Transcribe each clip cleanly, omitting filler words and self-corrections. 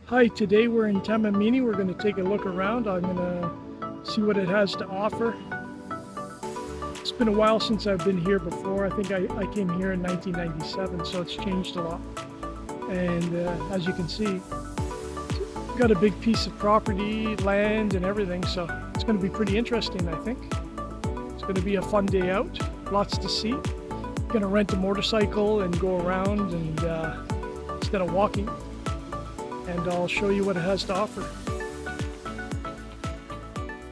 Hi, today we're in Taman Mini. We're going to take a look around. I'm going to see what it has to offer. It's been a while since I've been here before. I think I came here in 1997, so it's changed a lot. And as you can see, got a big piece of property, land and everything, so it's going to be pretty interesting, I think. It's going to be a fun day out, lots to see. Going to rent a motorcycle and go around and instead of walking. And I'll show you what it has to offer.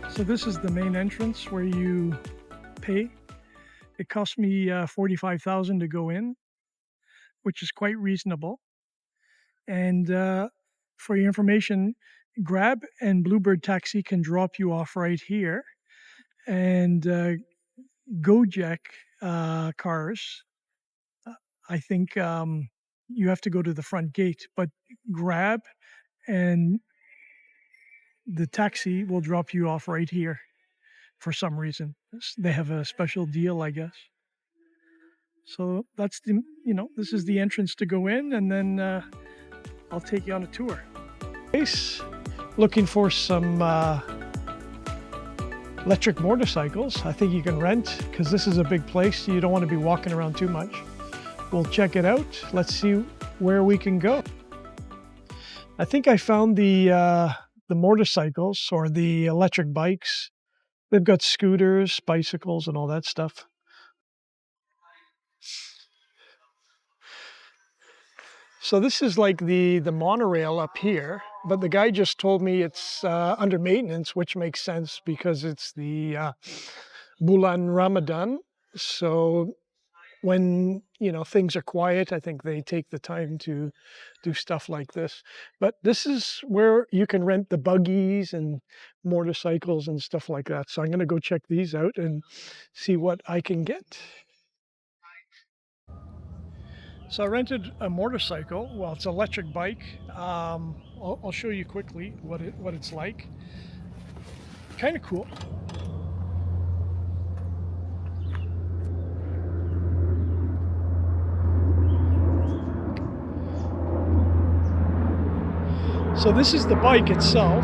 So this is the main entrance where you pay. It cost me $45,000 to go in, which is quite reasonable. And for your information, Grab and Bluebird Taxi can drop you off right here. And Gojek cars, I think you have to go to the front gate, but Grab and the taxi will drop you off right here for some reason. They have a special deal, I guess. So that's this is the entrance to go in, and then I'll take you on a tour. Looking for some electric motorcycles. I think you can rent because this is a big place. You don't want to be walking around too much. We'll check it out. Let's see where we can go. I think I found the motorcycles or the electric bikes. They've got scooters, bicycles, and all that stuff. So this is like the monorail up here, but the guy just told me it's under maintenance, which makes sense because it's the Bulan Ramadan. So when things are quiet, I think they take the time to do stuff like this. But this is where you can rent the buggies and motorcycles and stuff like that. So I'm going to go check these out and see what I can get. So I rented a motorcycle. Well, it's an electric bike. I'll show you quickly what it's like. Kind of cool. So this is the bike itself.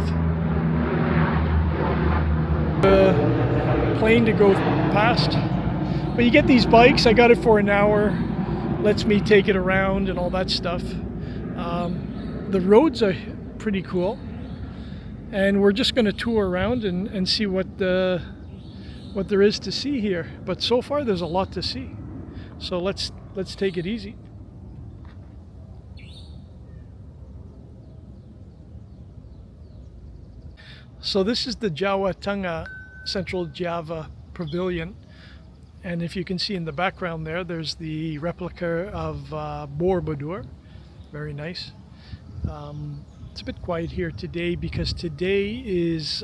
The plane to go past. But you get these bikes. I got it for an hour. Lets me take it around and all that stuff. The roads are pretty cool. And we're just going to tour around and see what there is to see here. But so far there's a lot to see. So let's take it easy. So this is the Jawa Tengah Central Java Pavilion. And if you can see in the background there's the replica of Borobudur. Very nice. It's a bit quiet here today because today is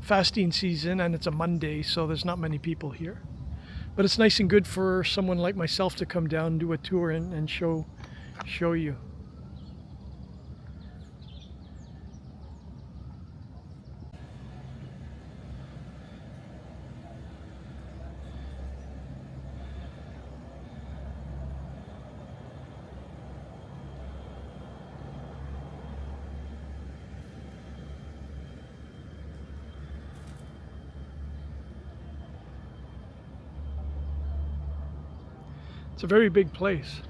fasting season and it's a Monday, so there's not many people here. But it's nice and good for someone like myself to come down and do a tour and show you. It's a very big place.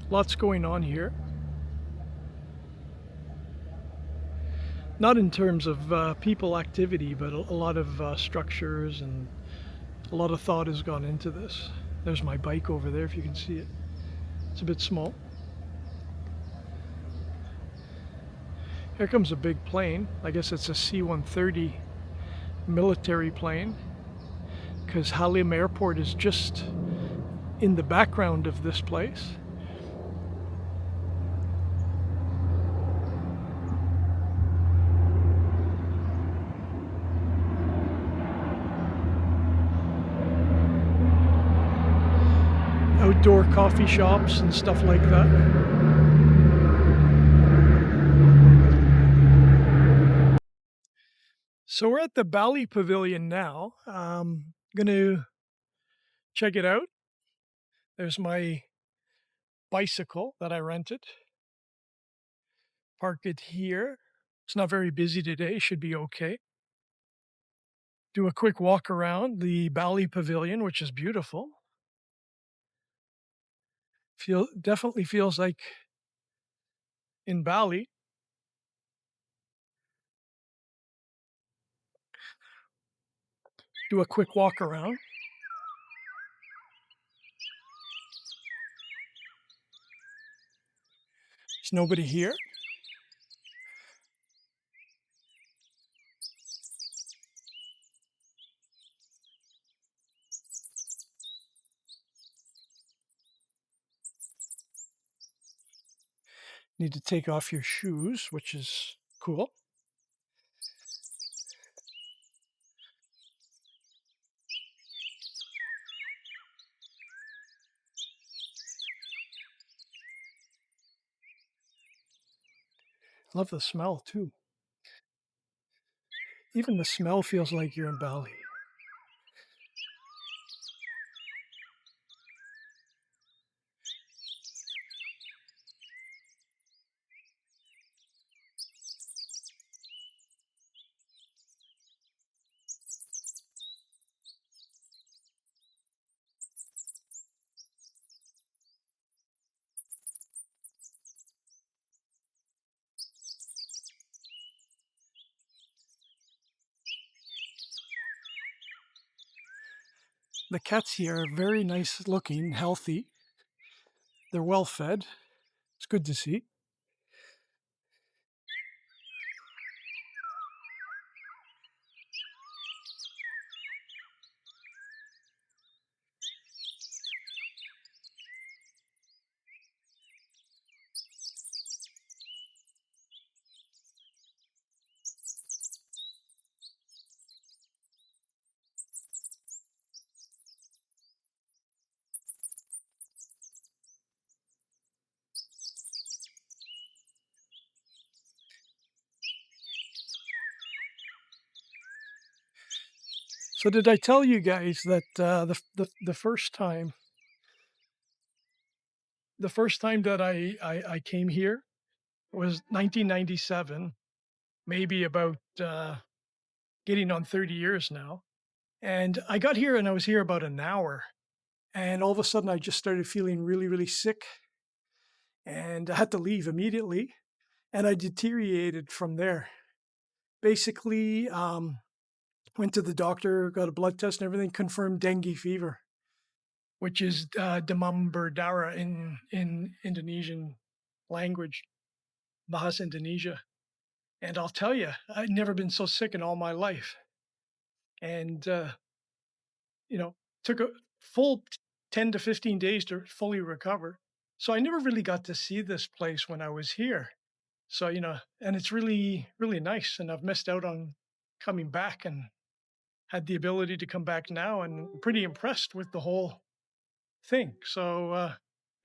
Lots going on here. Not in terms of people activity, but a lot of structures and a lot of thought has gone into this. There's my bike over there if you can see it. It's a bit small. Here comes a big plane. I guess it's a C-130 military plane because Halim Airport is just in the background of this place. Outdoor coffee shops and stuff like that. So we're at the Bali Pavilion now. Gonna check it out. There's my bicycle that I rented. Park it here. It's not very busy today, should be okay. Do a quick walk around the Bali Pavilion, which is beautiful. Definitely feels like in Bali. Do a quick walk around. There's nobody here. Need to take off your shoes, which is cool. Love the smell too. Even the smell feels like you're in Bali. The cats here are very nice looking, healthy. They're well fed. It's good to see. So did I tell you guys that the first time that I came here was 1997, maybe about getting on 30 years now. And I got here and I was here about an hour. And all of a sudden, I just started feeling really, really sick. And I had to leave immediately. And I deteriorated from there. Basically, went to the doctor, got a blood test and everything, confirmed dengue fever, which is demam berdarah in Indonesian language, Bahasa Indonesia. And I'll tell you, I'd never been so sick in all my life. And, took a full 10 to 15 days to fully recover. So I never really got to see this place when I was here. So, and it's really, really nice. And I've missed out on coming back and had the ability to come back now and I'm pretty impressed with the whole thing. So,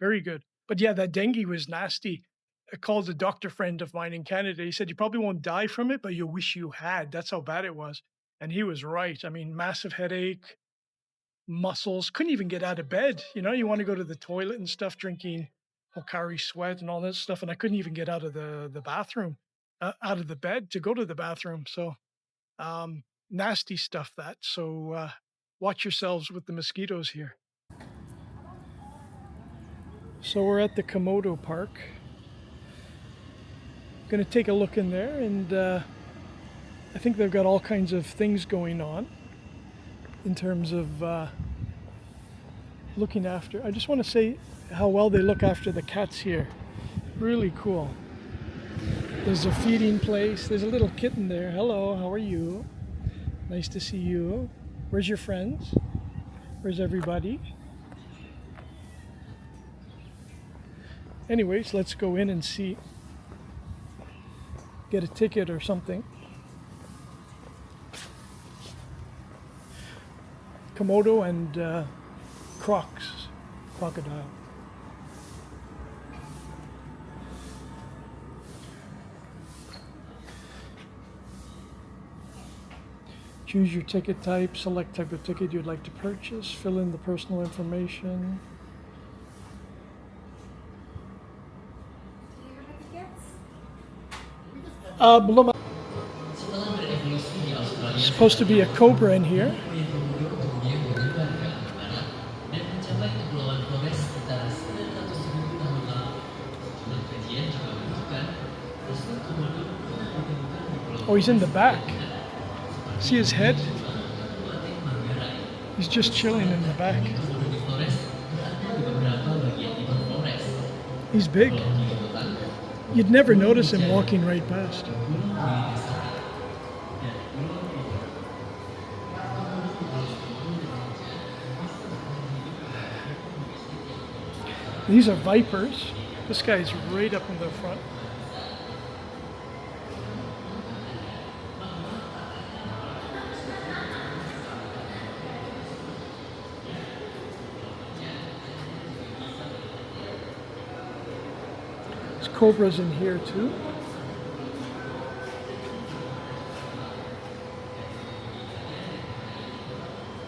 very good. But yeah, that dengue was nasty. I called a doctor friend of mine in Canada. He said, "You probably won't die from it, but you wish you had." That's how bad it was. And he was right. I mean, massive headache, muscles, couldn't even get out of bed. You want to go to the toilet and stuff, drinking Hokari sweat and all that stuff. And I couldn't even get out of the bathroom, out of the bed to go to the bathroom. So, nasty stuff that. So, watch yourselves with the mosquitoes here. So we're at the Komodo Park. Going to take a look in there, and I think they've got all kinds of things going on in terms of looking after. I just want to say how well they look after the cats here. Really cool. There's a feeding place. There's a little kitten there. Hello, how are you? Nice to see you. Where's your friends? Where's everybody? Anyways, let's go in and see. Get a ticket or something. Komodo and crocodile. Choose your ticket type, select type of ticket you'd like to purchase, fill in the personal information. Do you have the tickets? Belum. Supposed to be a cobra in here. Kemudian menyebar ke arah barat dan mencapai kepulauan Flores sekitar 900.000 tahun lalu. Sejumlah kajian juga menunjukkan fossil komodo pernah ditemukan di Pulau Oh, he's in Flores the dan back. Tenggara, seperti See his head? Kabupaten Manggarai. He's just chilling in the back. Komodo di Flores berada di beberapa bagian timur Flores. He's big. Pulau Nusa, You'd never notice him walking right past. Gunung Mini Jakarta, dan Pulau Indah. These are vipers. This guy's right up in the front. There's cobras in here too.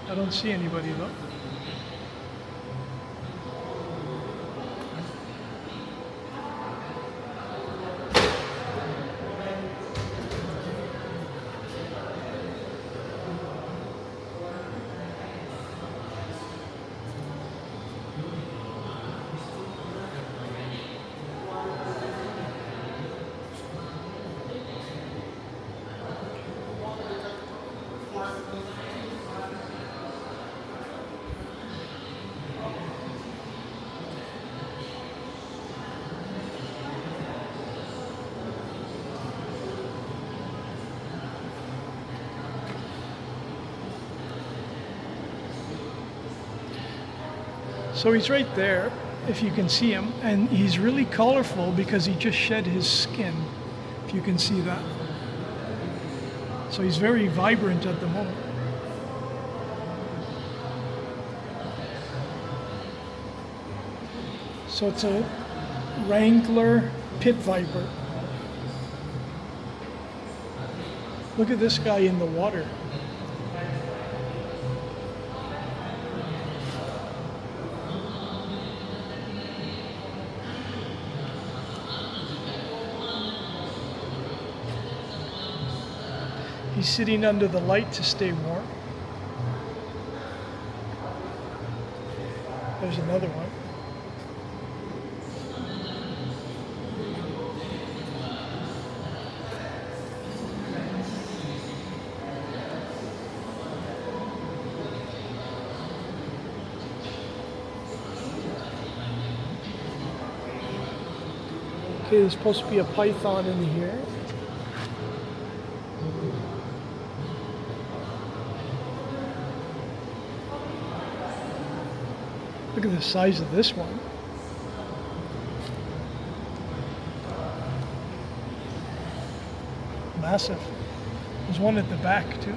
I don't see anybody though. So he's right there, if you can see him, and he's really colorful because he just shed his skin, if you can see that. So he's very vibrant at the moment. So it's a Wrangler pit viper. Look at this guy in the water. He's sitting under the light to stay warm. There's another one. Okay, there's supposed to be a python in here. Look at the size of this one. Massive. There's one at the back too.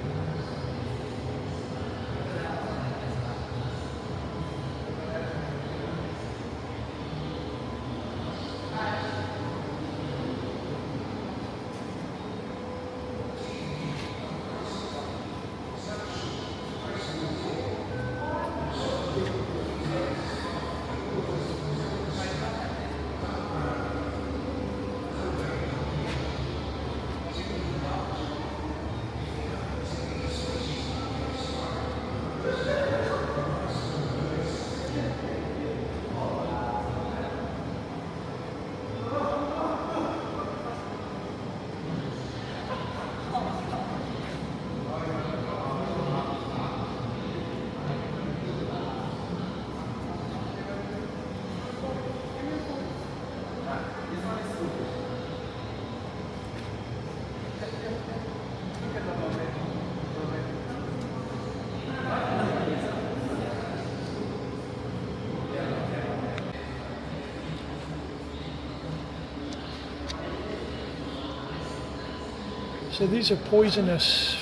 So these are poisonous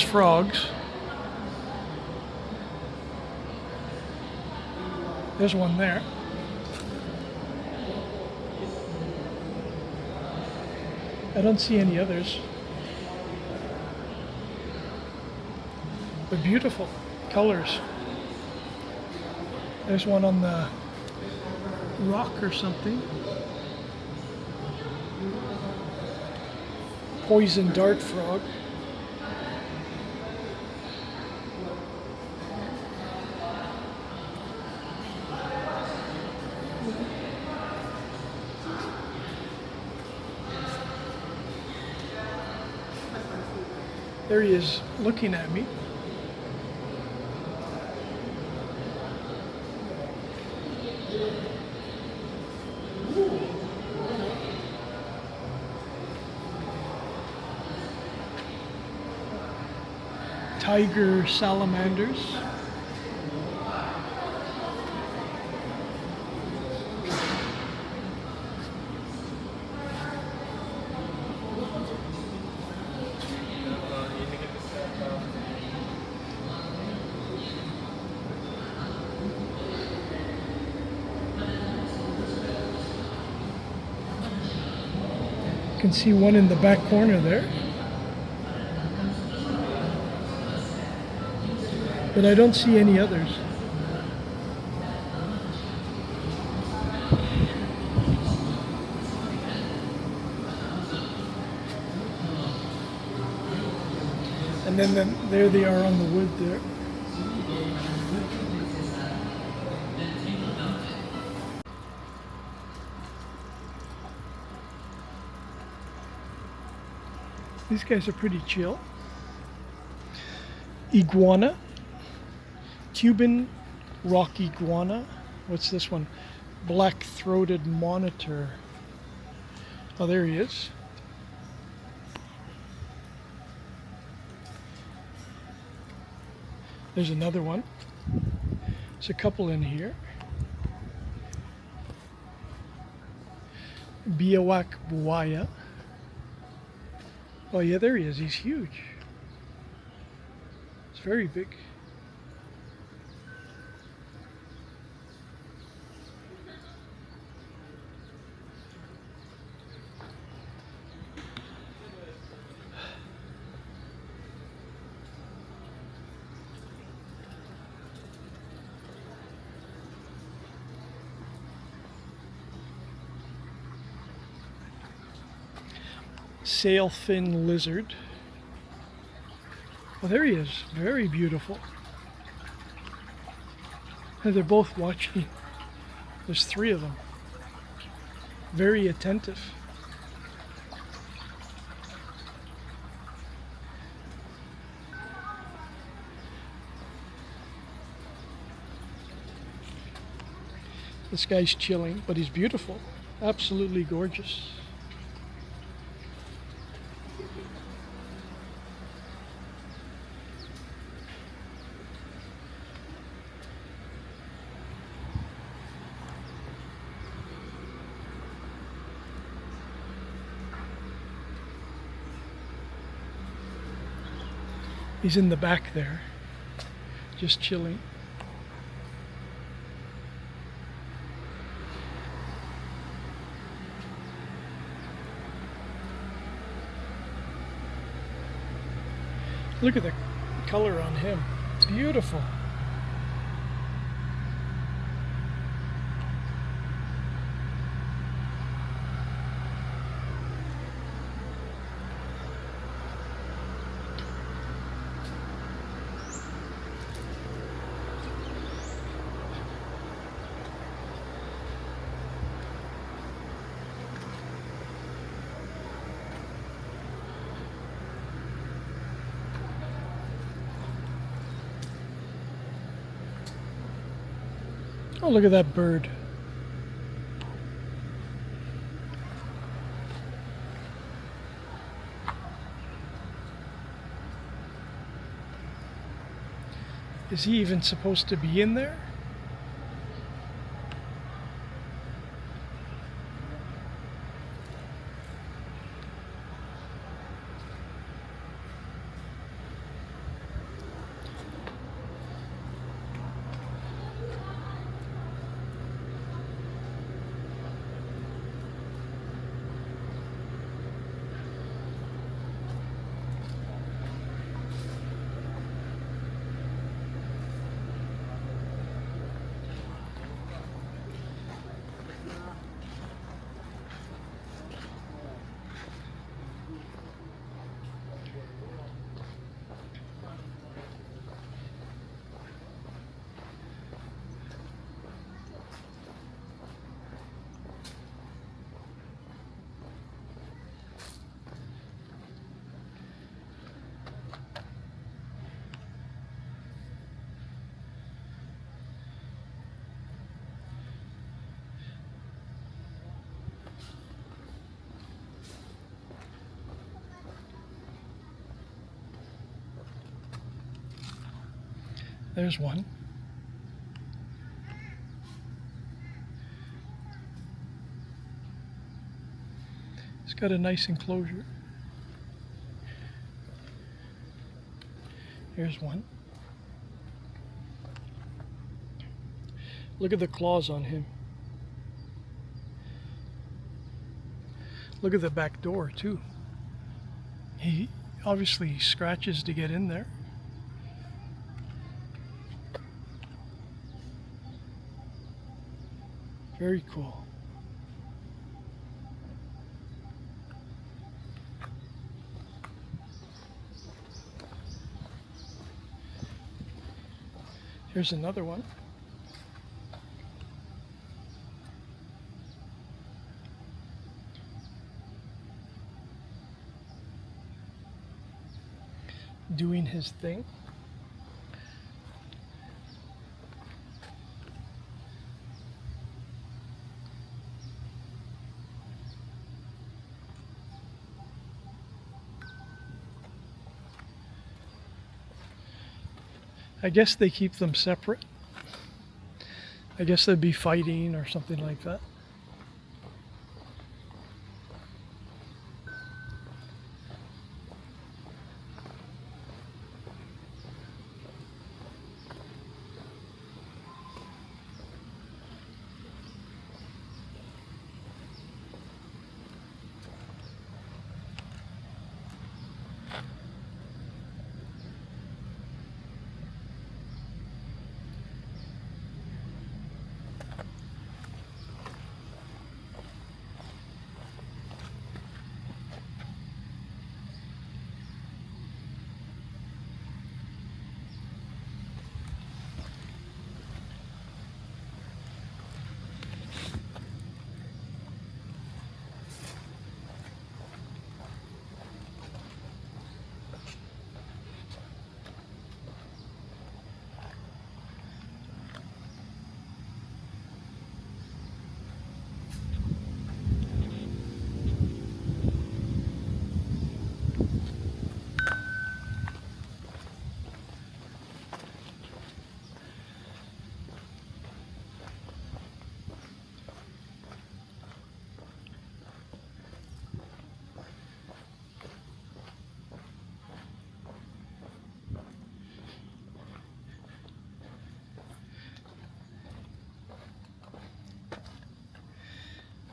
frogs. There's one there. I don't see any others. They're beautiful colors. There's one on the rock or something. poison dart frog. There he is, looking at me. Tiger salamanders. You can see one in the back corner there. But I don't see any others. And then there they are on the wood there. These guys are pretty chill. Iguana. Cuban rock iguana. What's this one? Black-throated monitor. Oh, there he is. There's another one. There's a couple in here. Biawak buaya. Oh yeah, there he is. He's huge. It's very big. Sailfin lizard. Oh, there he is. Very beautiful. And they're both watching. There's three of them. Very attentive. This guy's chilling, but he's beautiful. Absolutely gorgeous. He's in the back there, just chilling. Look at the color on him. It's beautiful. Oh, look at that bird. Is he even supposed to be in there? There's one. It's got a nice enclosure. Here's one. Look at the claws on him. Look at the back door too. He obviously scratches to get in there. Very cool. Here's another one. Doing his thing. I guess they keep them separate. I guess they'd be fighting or something like that.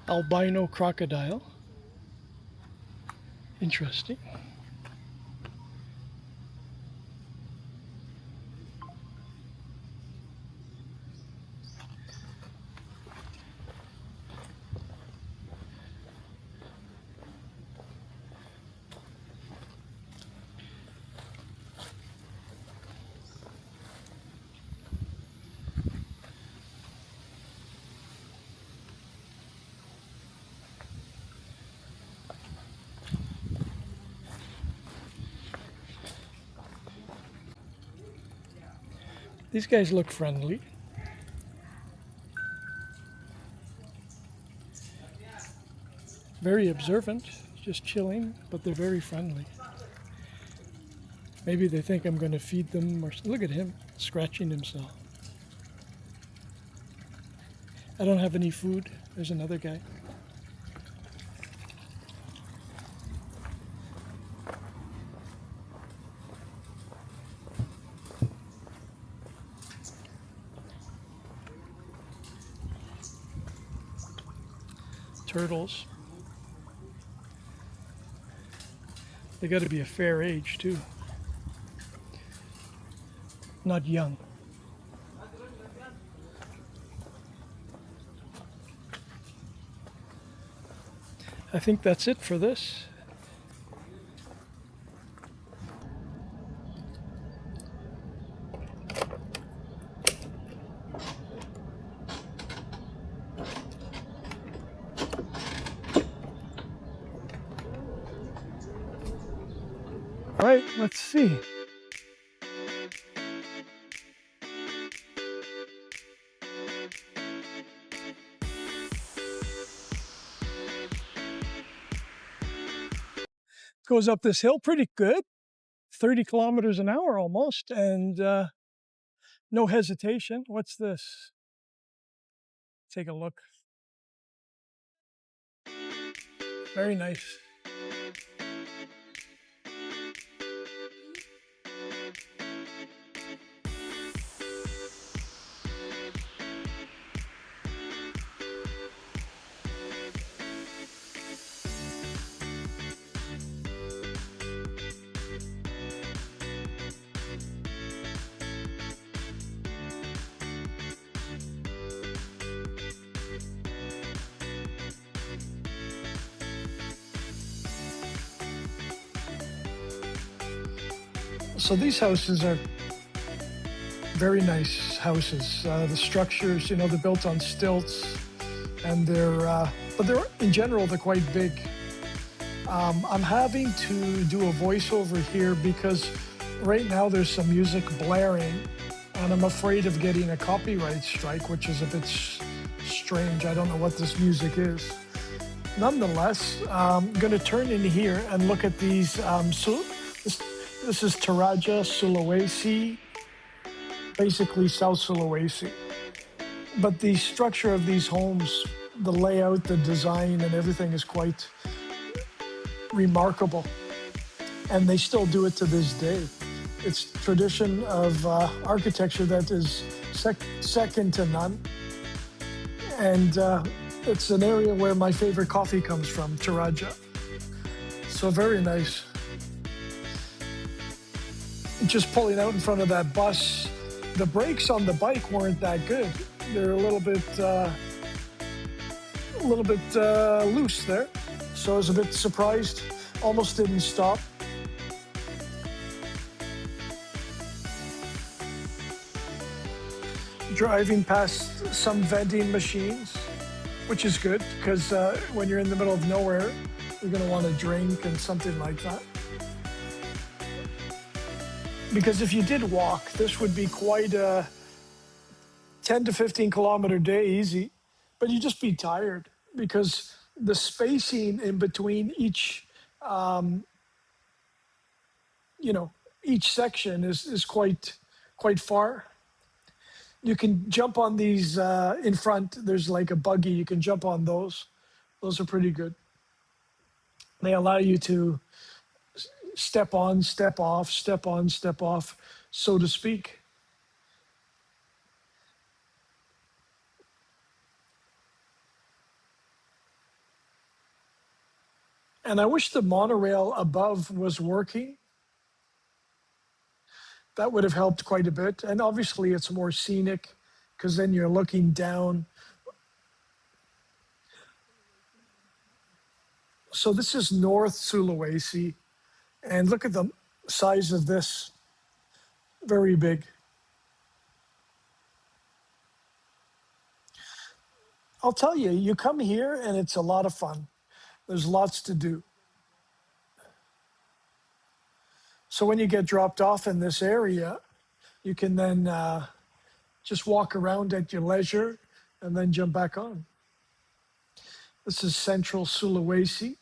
Albino crocodile. Interesting. These guys look friendly. Very observant, just chilling, but they're very friendly. Maybe they think I'm going to feed them, or look at him scratching himself. I don't have any food. There's another guy. Turtles. They got to be a fair age too. Not young. I think that's it for this. All right, let's see. Goes up this hill pretty good, 30 kilometers an hour almost, and No hesitation. What's this? Take a look. Very nice. So these houses are very nice houses. The structures, you know, they're built on stilts, and but they're in general they're quite big. I'm having to do a voiceover here because right now there's some music blaring, and I'm afraid of getting a copyright strike, which is a bit strange. I don't know what this music is. Nonetheless, I'm going to turn in here and look at these. This is Toraja, Sulawesi, basically South Sulawesi. But the structure of these homes, the layout, the design, and everything is quite remarkable. And they still do it to this day. It's tradition of architecture that is second to none. And it's an area where my favorite coffee comes from, Toraja. So very nice. Just pulling out in front of that bus, the brakes on the bike weren't that good. They're a little bit loose there. So I was a bit surprised. Almost didn't stop. Driving past some vending machines, which is good because when you're in the middle of nowhere, you're going to want a drink and something like that. Because if you did walk, this would be quite a 10 to 15 kilometer day easy, but you'd just be tired because the spacing in between each, each section is quite far. You can jump on these in front. There's like a buggy. You can jump on those. Those are pretty good. They allow you to step on, step off, step on, step off, so to speak. And I wish the monorail above was working. That would have helped quite a bit. And obviously it's more scenic because then you're looking down. So this is North Sulawesi. And look at the size of this. Very big. I'll tell you, you come here and it's a lot of fun. There's lots to do. So when you get dropped off in this area, you can then just walk around at your leisure and then jump back on. This is Central Sulawesi.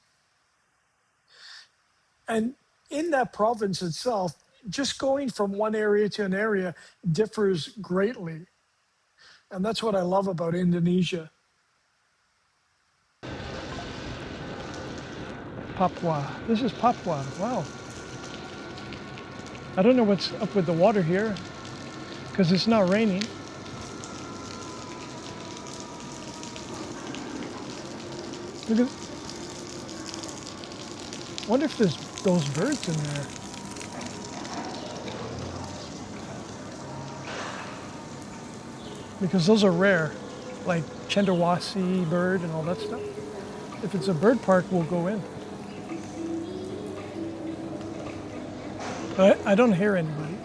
And in that province itself, just going from one area to an area differs greatly. And that's what I love about Indonesia. Papua. This is Papua. Wow. I don't know what's up with the water here because it's not raining. Look at. Wonder if there's those birds in there. Because those are rare, like cendrawasih bird and all that stuff. If it's a bird park, we'll go in. But I don't hear anybody.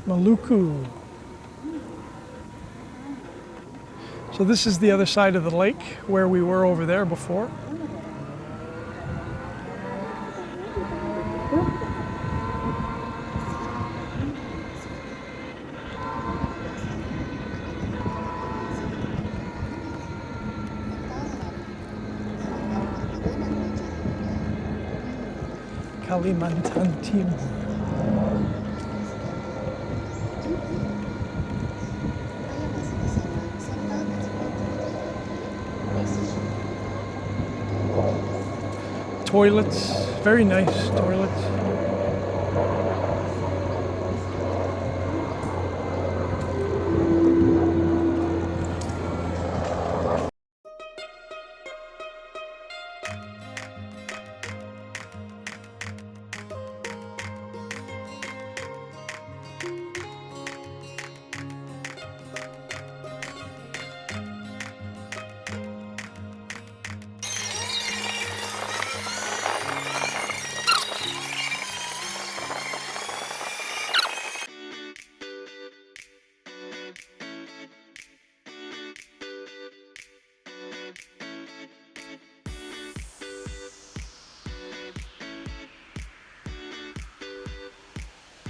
Maluku. So this is the other side of the lake where we were over there before. Kalimantan Timur. Toilets, very nice toilets.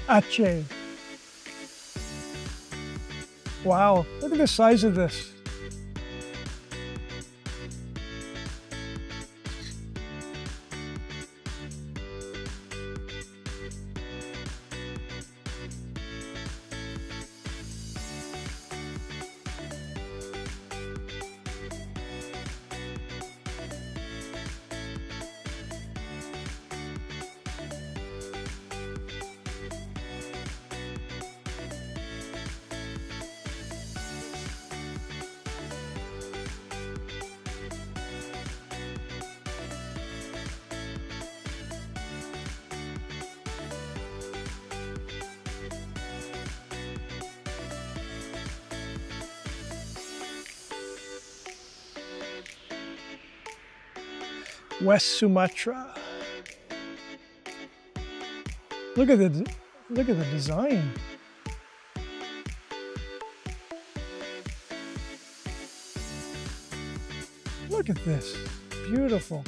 Aceh. Wow, look at the size of this. West Sumatra. Look at the design. Look at this. Beautiful.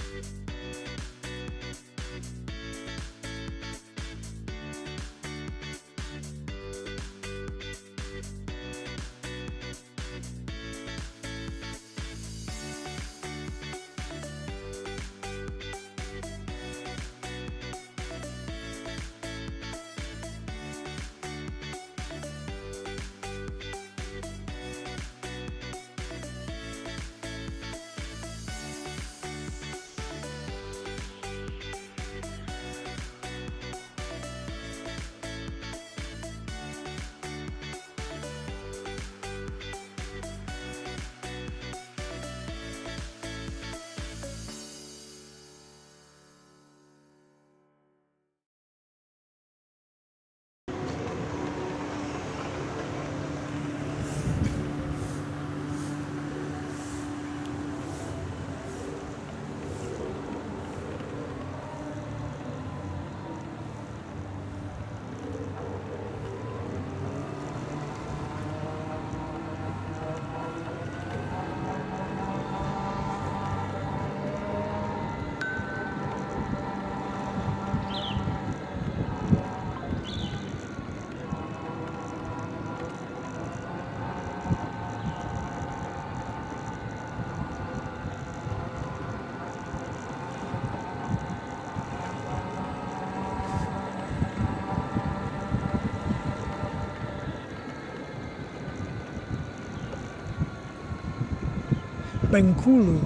Bengkulu.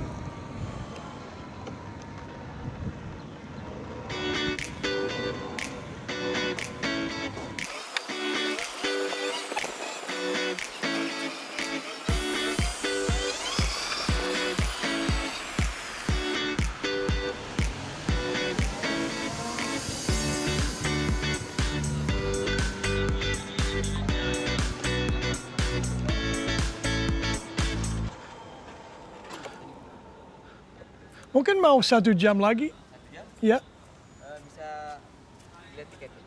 Mungkin mau 1 jam lagi? 1 jam? Ya, Bisa lihat tiketnya.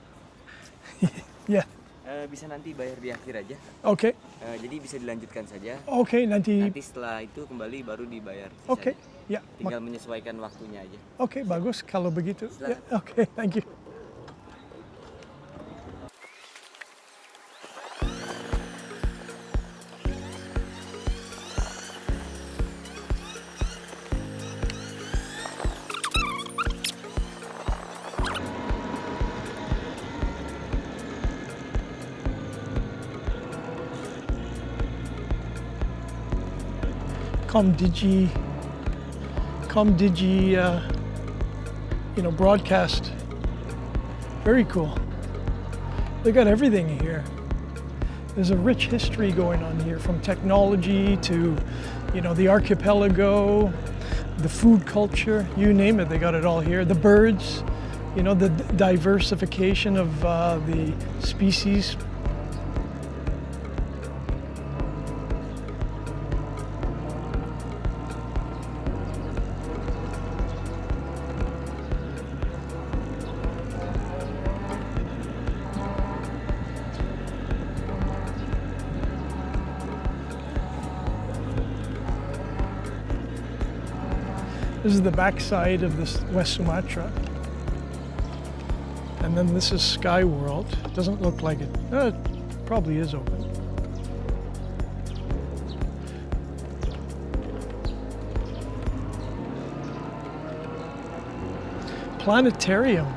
ya. Bisa nanti bayar di akhir aja. Oke. Jadi bisa dilanjutkan saja. Oke, nanti. Nanti setelah itu kembali baru dibayar Oke. sisanya. Ya. Tinggal menyesuaikan waktunya aja. Oke, bagus kalau begitu. Ya, Silakan. oke, thank you. Komdigi, broadcast. Very cool. They got everything here. There's a rich history going on here, from technology to, the archipelago, the food culture, you name it, they got it all here. The birds, the diversification of the species. This is the backside of this West Sumatra. And then this is Sky World. It doesn't look like it. It probably is open. Planetarium.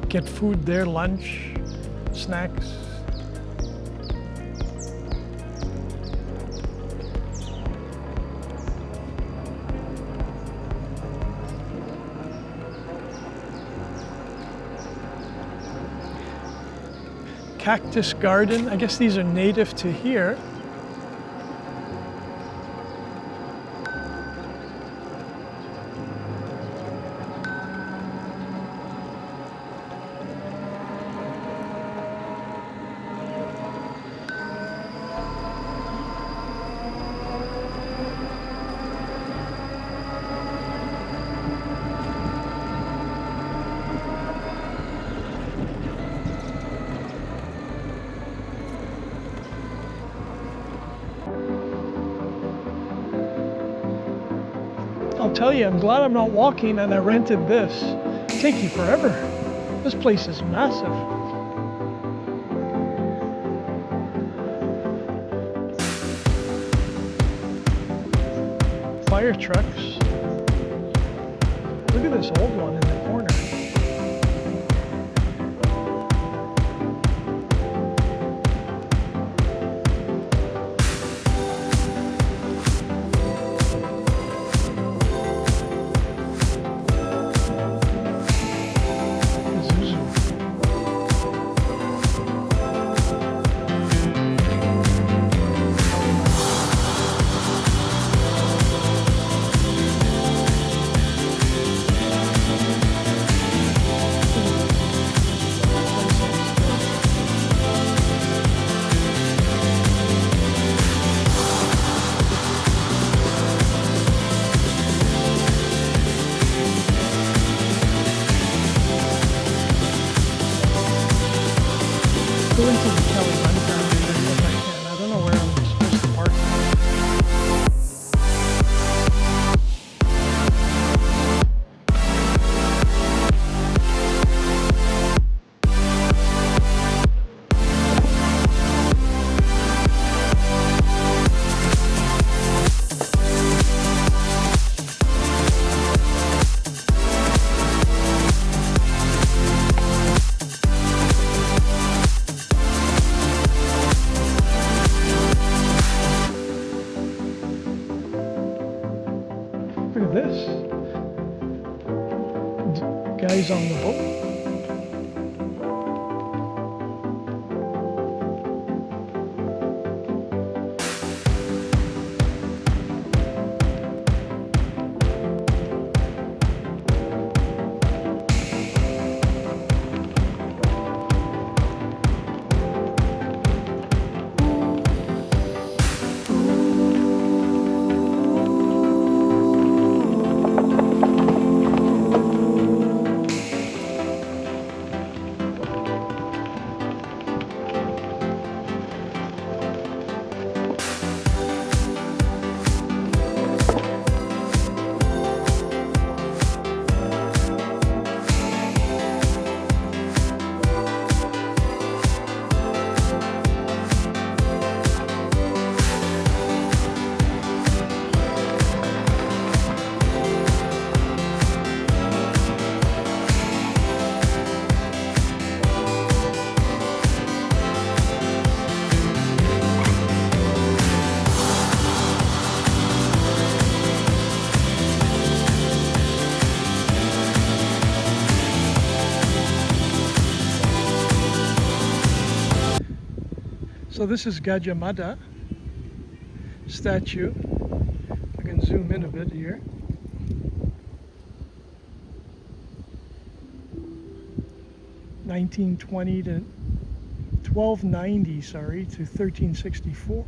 Get food there, lunch, snacks. Cactus garden. I guess these are native to here. I'll tell you, I'm glad I'm not walking and I rented this. It'll take you forever. This place is massive. Fire trucks. Look at this old one in the corner. Go into the Kalimantan if I can. I don't know where I'm supposed to park. Look at this. Guys on the boat. So this is Gajah Mada statue. I can zoom in a bit here. (1920 to 1290), sorry, to 1364.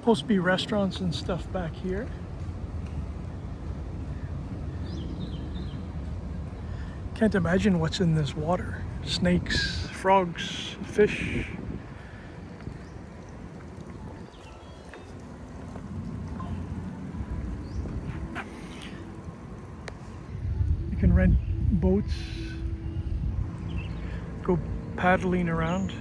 Supposed to be restaurants and stuff back here. Can't imagine what's in this water. Snakes, frogs, fish. You can rent boats, go paddling around.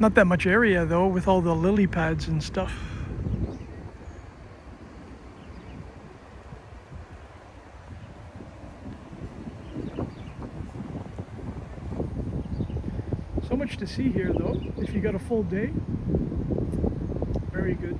Not that much area though, with all the lily pads and stuff. So much to see here though, if you got a full day. Very good.